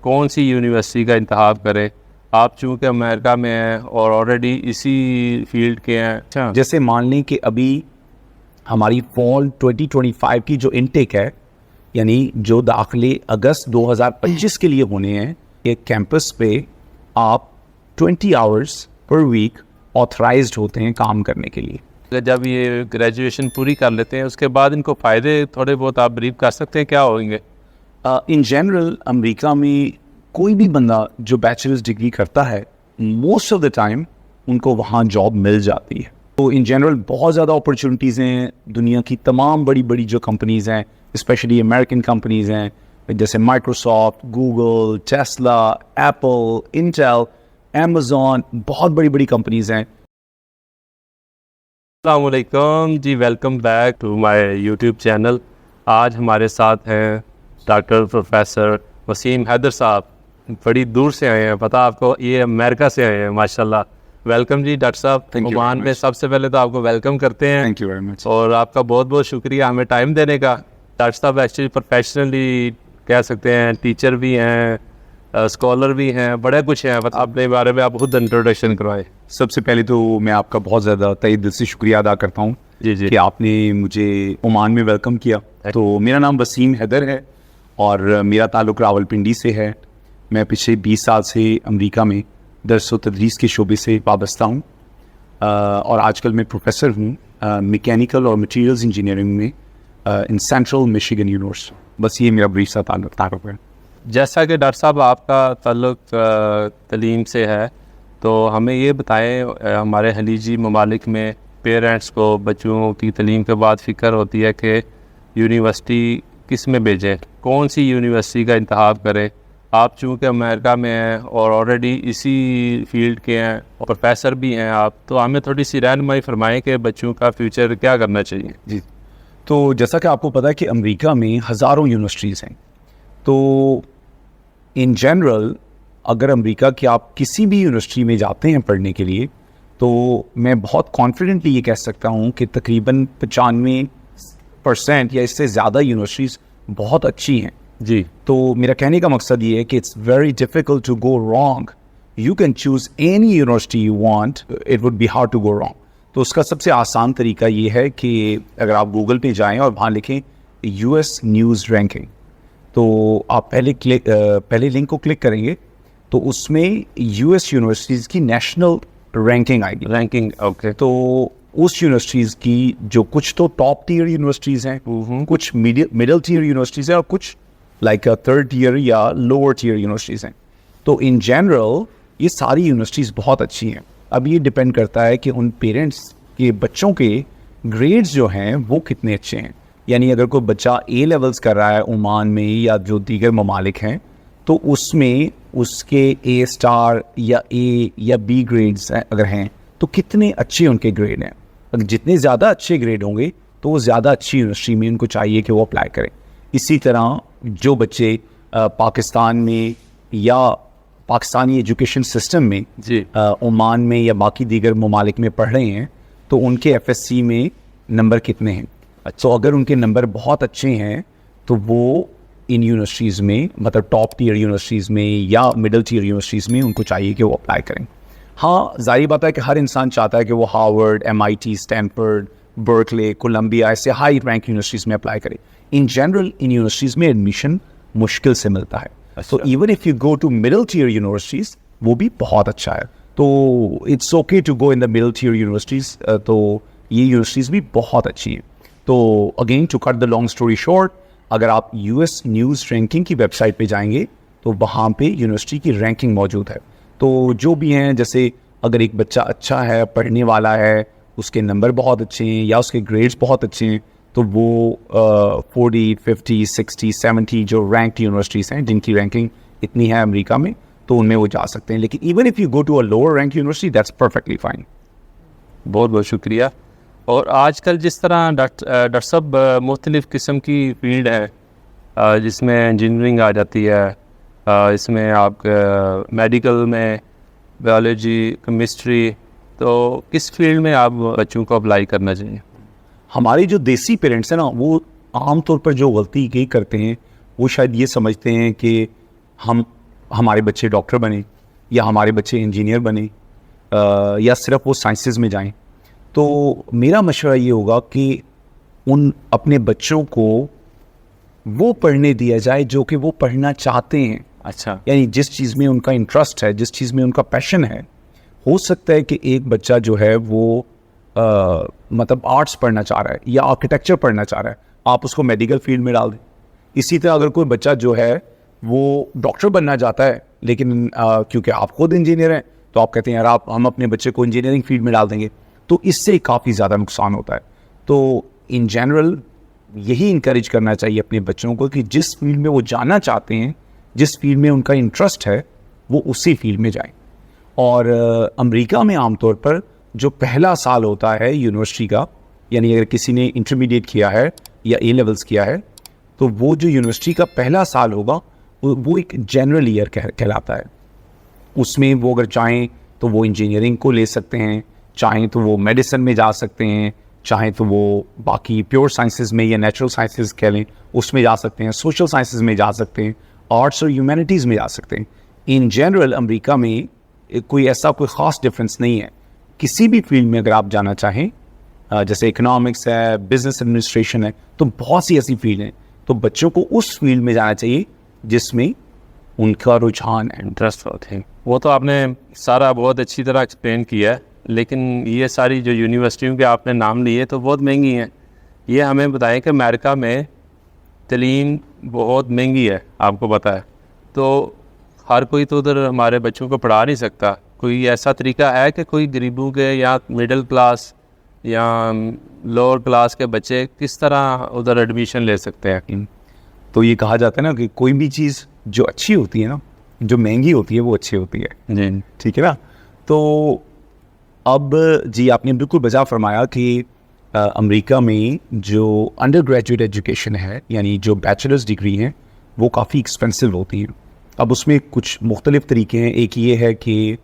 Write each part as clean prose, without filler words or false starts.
کون سی یونیورسٹی کا انتخاب کریں. آپ چونکہ امریکہ میں ہیں اور آلریڈی اسی فیلڈ کے ہیں. جیسے مان لیں کہ ابھی ہماری فال 2025 کی جو انٹیک ہے، یعنی جو داخلے اگست 2025 کے لیے ہونے ہیں، ایک کیمپس پہ آپ 20 آورس پر ویک آتھرائزڈ ہوتے ہیں کام کرنے کے لیے. جب یہ گریجویشن پوری کر لیتے ہیں اس کے بعد ان کو فائدے تھوڑے بہت آپ بریف کر سکتے ہیں کیا ہوئیں گے؟ ان جنرل امریکہ میں کوئی بھی بندہ جو بیچلرز ڈگری کرتا ہے موسٹ آف دا ٹائم ان کو وہاں جاب مل جاتی ہے. تو ان جنرل بہت زیادہ اپرچونیٹیز ہیں. دنیا کی تمام بڑی بڑی جو کمپنیز ہیں، اسپیشلی امریکن کمپنیز ہیں جیسے Microsoft, Google, Tesla, Apple, Intel, Amazon, بہت بڑی بڑی کمپنیز ہیں. السلام علیکم جی، welcome back to my YouTube channel. آج ہمارے ساتھ ہیں ڈاکٹر پروفیسر وسیم حیدر صاحب. بڑی دور سے آئے ہیں، پتہ آپ کو، یہ امریکہ سے آئے ہیں ماشاءاللہ. ویلکم جی ڈاکٹر صاحب. عمان میں سب سے پہلے تو آپ کو ویلکم کرتے ہیں. تھینک یو ویری مچ. اور آپ کا بہت بہت شکریہ ہمیں ٹائم دینے کا. ڈاکٹر صاحب ایکچولی پروفیشنلی کہہ سکتے ہیں، ٹیچر بھی ہیں، اسکالر بھی ہیں، بڑے کچھ ہیں. اپنے بارے میں آپ خود انٹروڈکشن کروائے. سب سے پہلے تو میں آپ کا بہت زیادہ تہہ دل سے شکریہ ادا کرتا ہوں جی کہ آپ نے مجھے عمان میں ویلکم کیا. تو میرا نام وسیم حیدر ہے اور میرا تعلق راولپنڈی سے ہے. میں پچھلے 20 سال سے امریکہ میں درس و تدریس کے شعبے سے وابستہ ہوں اور آج کل میں پروفیسر ہوں میکینیکل اور مٹیریلز انجینئرنگ میں ان سینٹرل میشیگن یونیورسٹی. بس یہ میرا بریف سا تعلق ہے. جیسا کہ ڈاکٹر صاحب آپ کا تعلق تعلیم سے ہے، تو ہمیں یہ بتائیں، ہمارے خلیجی ممالک میں پیرنٹس کو بچوں کی تعلیم کے بعد فکر ہوتی ہے کہ یونیورسٹی کس میں بھیجیں، کون سی یونیورسٹی کا انتخاب کریں. آپ چونکہ امریکہ میں ہیں اور آلریڈی اسی فیلڈ کے ہیں اور پروفیسر بھی ہیں آپ، تو ہمیں تھوڑی سی رہنمائی فرمائیں کہ بچوں کا فیوچر کیا کرنا چاہیے. جی، تو جیسا کہ آپ کو پتہ ہے کہ امریکہ میں ہزاروں یونیورسٹیز ہیں. تو ان جنرل اگر امریکہ کی آپ کسی بھی یونیورسٹی میں جاتے ہیں پڑھنے کے لیے، تو میں بہت کانفیڈنٹلی یہ کہہ سکتا ہوں کہ تقریباً 95% یا اس سے زیادہ یونیورسٹیز بہت اچھی ہیں. جی، تو میرا کہنے کا مقصد یہ ہے کہ it's very difficult to go wrong. You can choose any university you want, it would be hard to go wrong. تو اس کا سب سے آسان طریقہ یہ ہے کہ اگر آپ گوگل پہ جائیں اور وہاں لکھیں یو ایس نیوز رینکنگ، تو آپ پہلے لنک کو کلک کریں گے تو اس میں یو ایس یونیورسٹیز کی نیشنل رینکنگ آئے گی. Ranking, okay. تو اس یونیورسٹیز کی جو کچھ تو ٹاپ ٹیئر یونیورسٹیز ہیں، کچھ مڈل ٹیئر یونیورسٹیز ہیں اور کچھ لائک تھرڈ ٹیئر یا لوور ٹیئر یونیورسٹیز ہیں. تو ان جنرل یہ ساری یونیورسٹیز بہت اچھی ہیں. اب یہ ڈپینڈ کرتا ہے کہ ان پیرنٹس کے بچوں کے گریڈز جو ہیں وہ کتنے اچھے ہیں. یعنی اگر کوئی بچہ اے لیولز کر رہا ہے عمان میں یا جو دیگر ممالک ہیں، تو اس میں اس کے اے اسٹار یا اے یا بی گریڈز اگر ہیں تو کتنے اچھے ان کے گریڈ ہیں. جتنے زیادہ اچھے گریڈ ہوں گے تو وہ زیادہ اچھی یونیورسٹی میں ان کو چاہیے کہ وہ اپلائی کریں. اسی طرح جو بچے پاکستان میں یا پاکستانی ایجوکیشن سسٹم میں جی عمان میں یا باقی دیگر ممالک میں پڑھ رہے ہیں، تو ان کے ایف ایس سی میں نمبر کتنے ہیں. تو اگر ان کے نمبر بہت اچھے ہیں تو وہ ان یونیورسٹیز میں، مطلب ٹاپ ٹیئر یونیورسٹیز میں یا مڈل ٹیئر یونیورسٹیز میں ان کو چاہیے کہ وہ اپلائی کریں. ہاں، ظاہر بات ہے کہ ہر انسان چاہتا ہے کہ وہ Harvard, MIT، Stanford, Berkeley, Colombia ایسے ہائی رینک یونیورسٹیز میں اپلائی کرے. ان جنرل ان یونیورسٹیز میں ایڈمیشن مشکل سے ملتا ہے. تو even if you go to middle tier universities, وہ بھی بہت اچھا ہے. تو it's okay to go in the middle tier universities. تو یہ یونیورسٹیز بھی بہت اچھی ہیں. تو again to cut the long story short, اگر آپ یو ایس نیوز رینکنگ کی ویب سائٹ پہ جائیں گے تو وہاں پہ یونیورسٹی کی رینکنگ موجود ہے. تو جو بھی ہیں، جیسے اگر ایک بچہ اچھا ہے، پڑھنے والا ہے، اس کے نمبر بہت اچھے ہیں یا اس کے گریڈز بہت اچھے ہیں، تو وہ 40، 50، 60، 70 جو رینکڈ یونیورسٹیز ہیں جن کی رینکنگ اتنی ہے امریکہ میں، تو ان میں وہ جا سکتے ہیں. لیکن even if you go to a lower rank university, that's perfectly fine. بہت بہت شکریہ. اور آج کل جس طرح ڈاکٹر صاحب مختلف قسم کی فیلڈ ہے، جس میں انجینئرنگ آ جاتی ہے، اس میں آپ میڈیکل میں بایولوجی، کیمسٹری، تو کس فیلڈ میں آپ بچوں کو اپلائی کرنا چاہیے؟ ہمارے جو دیسی پیرنٹس ہیں نا، وہ عام طور پر جو غلطی یہ کرتے ہیں، وہ شاید یہ سمجھتے ہیں کہ ہم ہمارے بچے ڈاکٹر بنے یا ہمارے بچے انجینئر بنے یا صرف وہ سائنسز میں جائیں. تو میرا مشورہ یہ ہوگا کہ ان اپنے بچوں کو وہ پڑھنے دیا جائے جو کہ وہ پڑھنا چاہتے ہیں. اچھا. یعنی جس چیز میں ان کا انٹرسٹ ہے, جس چیز میں ان کا پیشن ہے. ہو سکتا ہے کہ ایک بچہ جو ہے وہ مطلب آرٹس پڑھنا چاہ رہا ہے یا آرکیٹیکچر پڑھنا چاہ رہا ہے, آپ اس کو میڈیکل فیلڈ میں ڈال دیں. اسی طرح اگر کوئی بچہ جو ہے وہ ڈاکٹر بننا چاہتا ہے لیکن کیونکہ آپ خود انجینئر ہیں تو آپ کہتے ہیں یار ہم اپنے بچے کو انجینئرنگ فیلڈ میں ڈال دیں گے, تو اس سے کافی زیادہ نقصان ہوتا ہے. تو ان جنرل یہی انکریج کرنا چاہیے اپنے بچوں کو کہ جس فیلڈ میں وہ جانا چاہتے ہیں, جس فیلڈ میں ان کا انٹرسٹ ہے, وہ اسی فیلڈ میں جائیں. اور امریکہ میں عام طور پر جو پہلا سال ہوتا ہے یونیورسٹی کا, یعنی اگر کسی نے انٹرمیڈیٹ کیا ہے یا اے لیولز کیا ہے, تو وہ جو یونیورسٹی کا پہلا سال ہوگا وہ ایک جنرل ایئر کہلاتا ہے. اس میں وہ اگر چاہیں تو وہ انجینئرنگ کو لے سکتے ہیں, چاہیں تو وہ میڈیسن میں جا سکتے ہیں, چاہیں تو وہ باقی پیور سائنسز میں یا نیچرل سائنسز کہہ لیں اس میں جا سکتے ہیں, سوشل سائنسز میں جا سکتے ہیں, آرٹس اور ہیومینٹیز میں جا سکتے ہیں. ان جنرل امریکہ میں کوئی ایسا کوئی خاص ڈفرینس نہیں ہے. کسی بھی فیلڈ میں اگر آپ جانا چاہیں, جیسے اکنامکس ہے, بزنس ایڈمنسٹریشن ہے, تو بہت سی ایسی فیلڈ ہیں, تو بچوں کو اس فیلڈ میں جانا چاہیے جس میں ان کا رجحان ہے, انٹرسٹ ہوتے ہیں. وہ تو آپ نے سارا بہت اچھی طرح ایکسپلین کیا ہے, لیکن یہ ساری جو یونیورسٹیوں کے آپ نے نام لیے تو بہت مہنگی ہیں. یہ ہمیں بتائیں کہ امریکہ میں تعلیم بہت مہنگی ہے, آپ کو پتہ ہے, تو ہر کوئی تو ادھر ہمارے بچوں کو پڑھا نہیں سکتا. کوئی ایسا طریقہ ہے کہ کوئی غریبوں کے یا مڈل کلاس یا لوور کلاس کے بچے کس طرح ادھر ایڈمیشن لے سکتے ہیں؟ تو یہ کہا جاتا ہے نا کہ کوئی بھی چیز جو اچھی ہوتی ہے نا, جو مہنگی ہوتی ہے وہ اچھی ہوتی ہے. جی ٹھیک ہے نا. تو اب جی آپ نے بالکل بجا فرمایا کہ امریکہ میں جو انڈر گریجویٹ ایجوکیشن ہے, یعنی جو بیچلرز ڈگری ہیں, وہ کافی ایکسپینسو ہوتی ہیں. اب اس میں کچھ مختلف طریقے ہیں. ایک یہ ہے کہ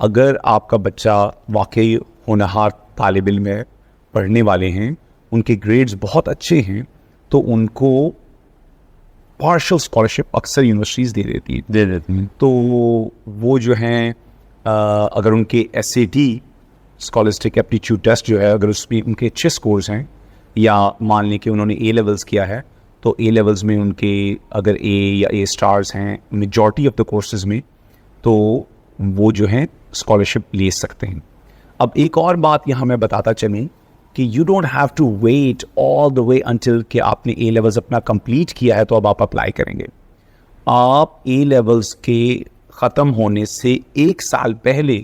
اگر آپ کا بچہ واقعی ہونہار طالب علم ہے, پڑھنے والے ہیں, ان کے گریڈز بہت اچھے ہیں, تو ان کو پارشل اسکالرشپ اکثر یونیورسٹیز دے دیتی ہیں. تو وہ جو ہیں اگر ان کے S A T scholastic aptitude test جو ہے, اگر اس میں ان کے اچھے اسکورز ہیں, یا مان لیں کہ انہوں نے اے لیولز کیا ہے, تو اے لیولز میں ان کے اگر اے یا اے اسٹارز ہیں میجورٹی آف دا کورسز میں, تو وہ جو ہیں اسکالرشپ لے سکتے ہیں. اب ایک اور بات یہاں میں بتاتا چلیں کہ you don't have to wait all the way until کہ آپ نے اے لیولز اپنا کمپلیٹ کیا ہے تو اب آپ اپلائی کریں گے. آپ اے لیولز کے ختم ہونے سے ایک سال پہلے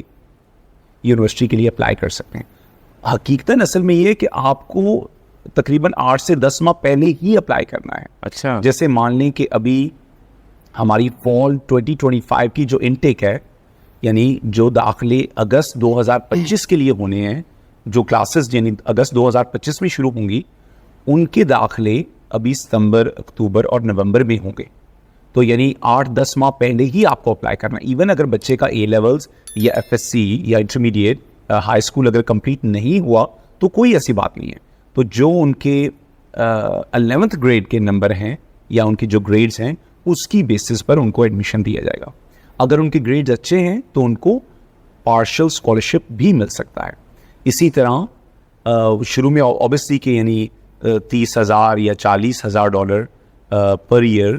یونیورسٹی کے لیے اپلائی کر سکتے ہیں. حقیقتاً اصل میں یہ ہے کہ آپ کو تقریباً 8 سے 10 ماہ پہلے ہی اپلائی کرنا ہے. اچھا. جیسے مان لیں کہ ابھی ہماری فال 2025 کی جو انٹیک ہے, یعنی جو داخلے اگست 2025 کے لیے ہونے ہیں, جو کلاسز یعنی اگست 2025 میں شروع ہوں گی, ان کے داخلے ابھی ستمبر, اکتوبر اور نومبر میں ہوں گے. تو یعنی 8-10 ماہ پہلے ہی آپ کو اپلائی کرنا. ایون اگر بچے کا اے لیولز یا ایف ایس سی یا انٹرمیڈیٹ ہائی اسکول اگر کمپلیٹ نہیں ہوا تو کوئی ایسی بات نہیں ہے. تو جو ان کے 11th گریڈ کے نمبر ہیں یا ان کے جو گریڈز ہیں, اس کی بیسس پر ان کو ایڈمیشن دیا جائے گا. اگر ان کے گریڈز اچھے ہیں تو ان کو پارشل اسکالرشپ بھی مل سکتا ہے. اسی طرح شروع میں اوبیسلی کہ یعنی $30,000 یا $40,000 پر ایئر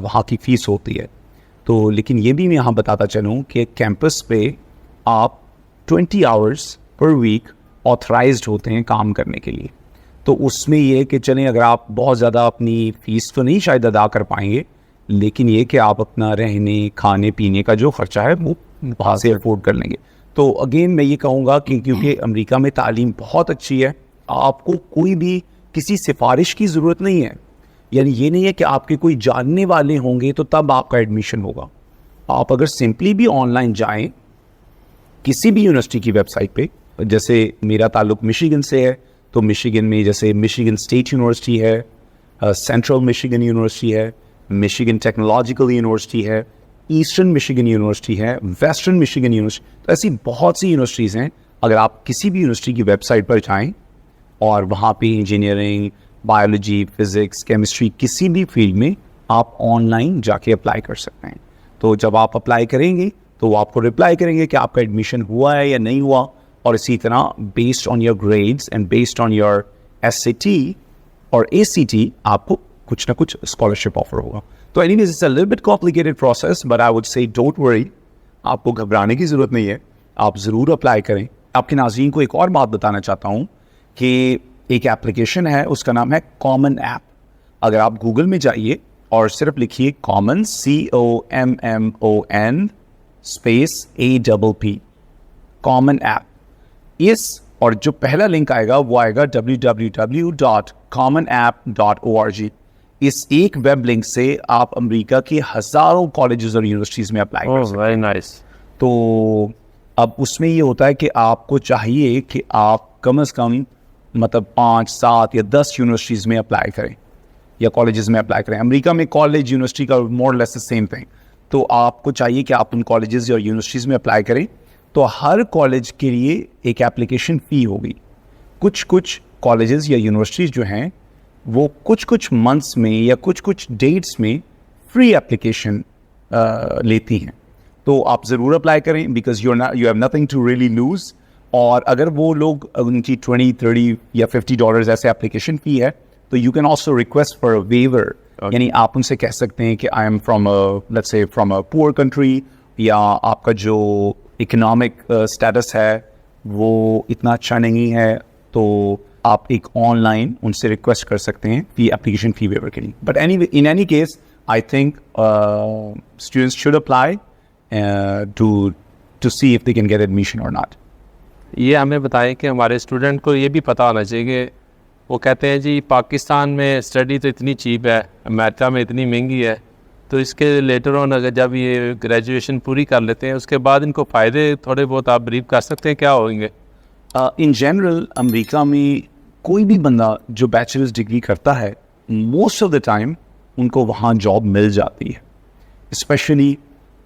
وہاں کی فیس ہوتی ہے. تو لیکن یہ بھی میں یہاں بتاتا چلوں کہ کیمپس پہ آپ 20 آورس پر ویک آتھرائزڈ ہوتے ہیں کام کرنے کے لیے. تو اس میں یہ کہ چلیں اگر آپ بہت زیادہ اپنی فیس تو نہیں شاید ادا کر پائیں گے, لیکن یہ کہ آپ اپنا رہنے کھانے پینے کا جو خرچہ ہے وہ وہاں سے افورڈ کر لیں گے. تو اگین میں یہ کہوں گا کہ کیونکہ امریکہ میں تعلیم بہت اچھی ہے, آپ کو کوئی بھی کسی سفارش کی ضرورت نہیں ہے. یعنی یہ نہیں ہے کہ آپ کے کوئی جاننے والے ہوں گے تو تب آپ کا ایڈمیشن ہوگا. آپ اگر سمپلی بھی آن لائن جائیں کسی بھی یونیورسٹی کی ویب سائٹ پہ, جیسے میرا تعلق مشیگن سے ہے, تو مشیگن میں جیسے مشیگن اسٹیٹ یونیورسٹی ہے, سینٹرل مشیگن یونیورسٹی ہے, مشیگن ٹیکنالوجیکل یونیورسٹی ہے, ایسٹرن مشیگن یونیورسٹی ہے, ویسٹرن مشیگن یونیورسٹی. تو ایسی بہت سی یونیورسٹیز ہیں. اگر آپ کسی بھی یونیورسٹی کی ویب سائٹ پر جائیں اور وہاں پہ انجینئرنگ, بایولوجی, فزکس, کیمسٹری, کسی بھی فیلڈ میں آپ آن لائن جا کے اپلائی کر سکتے ہیں. تو جب آپ اپلائی کریں گے تو وہ آپ کو رپلائی کریں گے کہ آپ کا ایڈمیشن ہوا ہے یا نہیں ہوا, اور اسی طرح based on your grades and based on your SAT اور ACT آپ کو کچھ نہ کچھ اسکالرشپ آفر ہوگا. تو anyways it's a little bit complicated process, but I would say don't worry, آپ کو گھبرانے کی ضرورت نہیں ہے, آپ ضرور اپلائی کریں. آپ کے ناظرین کو ایک اور بات بتانا چاہتا ہوں کہ ایک ایپلیکیشن ہے, اس کا نام ہے کامن ایپ. اگر آپ گوگل میں جائیے اور صرف لکھیے common COMMON space APP common app, اس اور جو پہلا لنک آئے گا وہ آئے گا www.commonapp.org. اس ایک ویب لنک سے آپ امریکہ کے ہزاروں کالجز اور یونیورسٹیز میں اپلائی کر سکتے ہیں. Very nice. تو اب اس میں یہ ہوتا ہے کہ آپ کو چاہیے کہ آپ کم از کم مطلب 5, 7 یا 10 یونیورسٹیز میں اپلائی کریں یا کالجز میں اپلائی کریں. امریکہ میں کالج یونیورسٹی کا مور لیس سیم تھنگ. تو آپ کو چاہیے کہ آپ ان کالجز اور یونیورسٹیز میں اپلائی کریں. تو ہر کالج کے لیے ایک اپلیکیشن فی ہوگی. کچھ کالجز یا یونیورسٹیز جو ہیں وہ کچھ منتھس میں یا کچھ ڈیٹس میں فری اپلیکیشن لیتی ہیں. تو آپ ضرور اپلائی کریں because you have nothing to really lose. اور اگر وہ لوگ ان کی $20, $30 یا $50 ایسے اپلیکیشن فی ہے تو you can also request for a waiver. یعنی آپ ان سے کہہ سکتے ہیں کہ I am from let's say from a poor country, یا آپ کا جو اکنامک اسٹیٹس ہے وہ اتنا اچھا نہیں ہے, تو آپ ایک آن لائن ان سے ریکویسٹ کر سکتے ہیں فی اپلیکیشن فی ویور کے لیے. But in any case I think students should apply to see if they can get admission اور ناٹ. یہ ہمیں بتائیں کہ ہمارے اسٹوڈنٹ کو یہ بھی پتہ ہونا چاہیے کہ وہ کہتے ہیں جی پاکستان میں اسٹڈی تو اتنی چیپ ہے, امریکہ میں اتنی مہنگی ہے, تو اس کے لیٹر آن اگر جب یہ گریجویشن پوری کر لیتے ہیں اس کے بعد ان کو فائدے تھوڑے بہت آپ بریف کر سکتے ہیں کیا ہوئیں گے؟ ان جنرل امریکہ میں کوئی بھی بندہ جو بیچلرز ڈگری کرتا ہے موسٹ آف دا ٹائم ان کو وہاں جاب مل جاتی ہے, اسپیشلی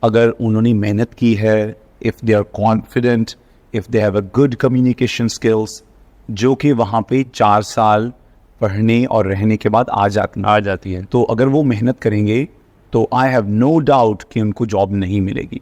اگر انہوں نے محنت کی ہے, if they are confident, if they have a good communication skills, جو کہ وہاں پہ 4 سال پڑھنے اور رہنے کے بعد آ جاتی ہیں. تو اگر وہ محنت کریں گے تو آئی ہیو نو ڈاؤٹ کہ ان کو جاب نہیں ملے گی,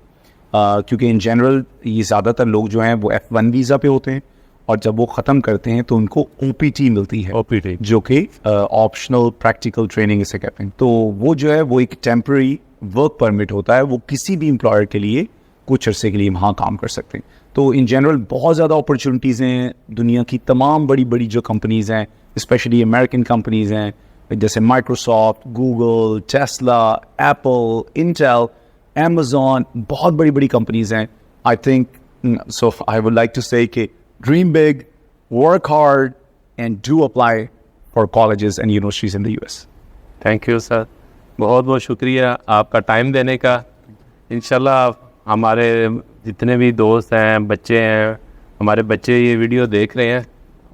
کیونکہ ان جنرل یہ زیادہ تر لوگ جو ہیں وہ F1 ویزا پہ ہوتے ہیں, اور جب وہ ختم کرتے ہیں تو ان کو OPT ملتی ہے, جو کہ آپشنل پریکٹیکل ٹریننگ اسے کہتے ہیں. تو وہ جو ہے وہ ایک ٹیمپرری ورک پرمٹ ہوتا ہے, وہ کسی بھی امپلائر کے لیے کچھ عرصے کے لیے وہاں کام کر سکتے ہیں. تو ان جنرل بہت زیادہ اپرچونیٹیز ہیں. دنیا کی تمام بڑی جو کمپنیز ہیں, اسپیشلی امریکن کمپنیز ہیں جیسے Microsoft, Google, Tesla, Apple, Intel, Amazon, بہت بڑی کمپنیز ہیں. I think so I would like to say کہ dream big, work hard and do apply for colleges and universities in the US. Thank you sir, بہت بہت شکریہ آپ کا time دینے کا. انشاءاللہ ہمارے جتنے بھی دوست ہیں, بچے ہیں, ہمارے بچے یہ ویڈیو دیکھ رہے ہیں,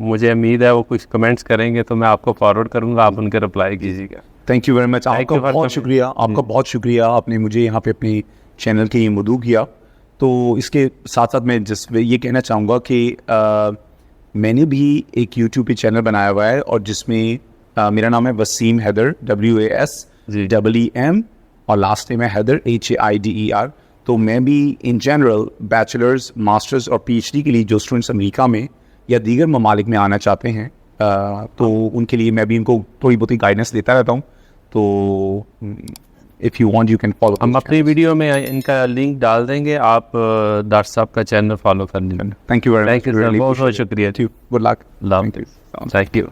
مجھے امید ہے وہ کچھ کمنٹس کریں گے تو میں آپ کو فارورڈ کروں گا, آپ ان کے رپلائی کیجیے گا. Thank you very much. آپ کا بہت شکریہ, آپ کا بہت شکریہ, آپ نے مجھے یہاں پہ اپنے چینل کے لیے مدعو کیا. تو اس کے ساتھ ساتھ میں یہ کہنا چاہوں گا کہ میں نے بھی ایک یوٹیوب پہ چینل بنایا ہوا ہے, اور جس میں میرا نام ہے وسیم حیدر, WASEEM, اور لاسٹ نیم ہے حیدر, HAIDER. تو میں بھی ان جنرل بیچلرز, ماسٹرز اور PhD کے لیے جو اسٹوڈنٹس امریکہ میں یا دیگر ممالک میں آنا چاہتے ہیں تو ان کے لیے میں بھی ان کو تھوڑی بہت گائیڈنس دیتا رہتا ہوں. تو if you want you can follow. ہم اپنی ویڈیو میں ان کا لنک ڈال دیں گے, آپ ڈاکٹر صاحب کا چینل فالو کر لیجیے. Thank you very much. Thank you sir, بہت بہت شکریہ. Good luck. Thank you.